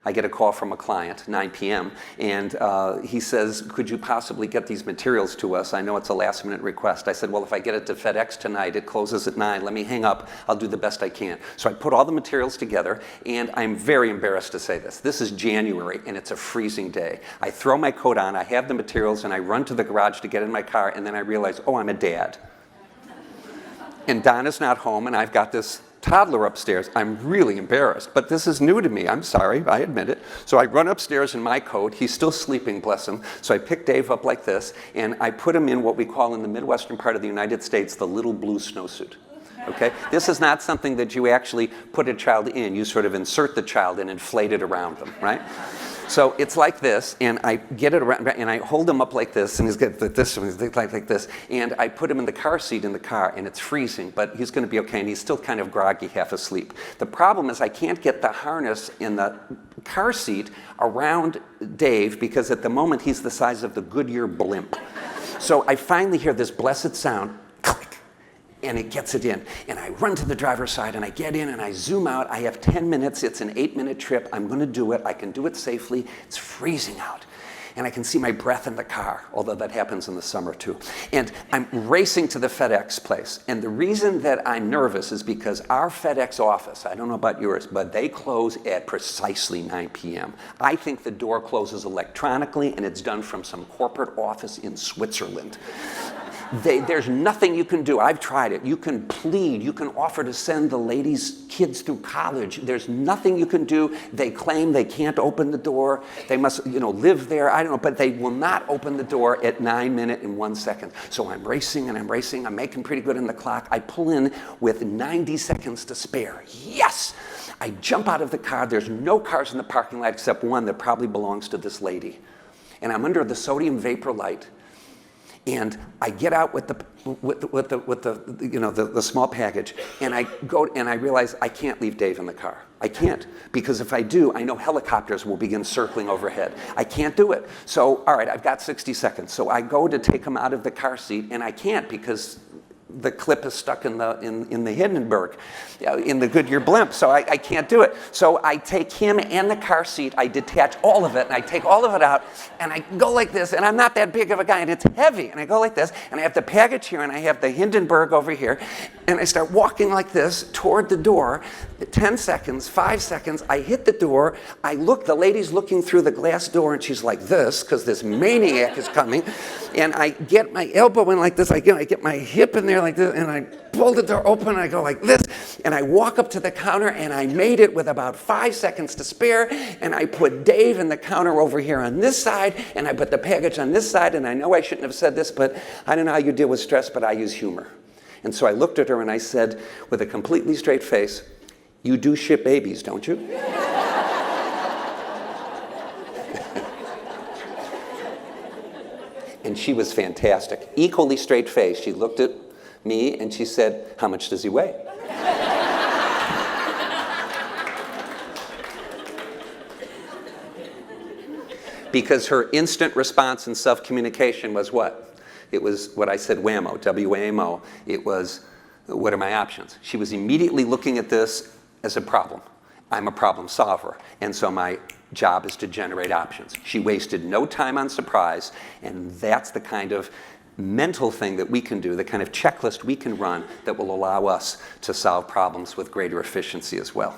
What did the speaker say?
I get a call from a client, 9 p.m., and he says, could you possibly get these materials to us? I know it's a last-minute request. I said, well, if I get it to FedEx tonight, it closes at 9. Let me hang up. I'll do the best I can. So I put all the materials together, and I'm very embarrassed to say this. This is January, and it's a freezing day. I throw my coat on, I have the materials, and I run to the garage to get in my car, and then I realize, oh, I'm a dad. And Donna's not home, and I've got this toddler upstairs. I'm really embarrassed, but this is new to me. I'm sorry, I admit it. So I run upstairs in my coat. He's still sleeping, bless him. So I pick Dave up like this, and I put him in what we call in the Midwestern part of the United States the little blue snowsuit. Okay? This is not something that you actually put a child in. You sort of insert the child and inflate it around them, right? So it's like this, and I get it around, and I hold him up like this, and he's got this, and he's like this, and I put him in the car seat in the car, and it's freezing, but he's going to be okay, and he's still kind of groggy, half asleep. The problem is I can't get the harness in the car seat around Dave because at the moment he's the size of the Goodyear blimp. So I finally hear this blessed sound, click, and it gets it in. And I run to the driver's side, and I get in, and I zoom out. I have 10 minutes. It's an 8-minute trip. I'm going to do it. I can do it safely. It's freezing out. And I can see my breath in the car, although that happens in the summer, too. And I'm racing to the FedEx place. And the reason that I'm nervous is because our FedEx office, I don't know about yours, but they close at precisely 9 p.m. I think the door closes electronically, and it's done from some corporate office in Switzerland. There's nothing you can do. I've tried it. You can plead. You can offer to send the ladies' kids through college. There's nothing you can do. They claim they can't open the door. They must, live there. I don't know, but they will not open the door at 9 minutes and 1 second. So I'm racing and I'm racing. I'm making pretty good in the clock. I pull in with 90 seconds to spare. Yes! I jump out of the car. There's no cars in the parking lot except one that probably belongs to this lady. And I'm under the sodium vapor light. And I get out with the small package, and I go and I realize I can't leave Dave in the car. I can't, because if I do, I know helicopters will begin circling overhead. I can't do it. So, all right, I've got 60 seconds. So I go to take him out of the car seat, and I can't because the clip is stuck in the Hindenburg, in the Goodyear blimp, so I can't do it. So I take him and the car seat, I detach all of it, and I take all of it out, and I go like this, and I'm not that big of a guy, and it's heavy, and I go like this, and I have the package here, and I have the Hindenburg over here, and I start walking like this toward the door. 10 seconds, 5 seconds, I hit the door, I look, the lady's looking through the glass door, and she's like this, because this maniac is coming, and I get my elbow in like this, I get my hip in there like this, and I pull the door open, and I go like this, and I walk up to the counter, and I made it with about 5 seconds to spare, and I put Dave in the counter over here on this side, and I put the package on this side, and I know I shouldn't have said this, but I don't know how you deal with stress, but I use humor. And so I looked at her, and I said, with a completely straight face, "You do ship babies, don't you?" And she was fantastic. Equally straight face. She looked at me and she said, "How much does he weigh?" Because her instant response and self-communication was what? It was what I said, whammo, W-A-M-O. It was, what are my options? She was immediately looking at this as a problem. I'm a problem solver, and so my job is to generate options. She wasted no time on surprise, and that's the kind of mental thing that we can do, the kind of checklist we can run that will allow us to solve problems with greater efficiency as well.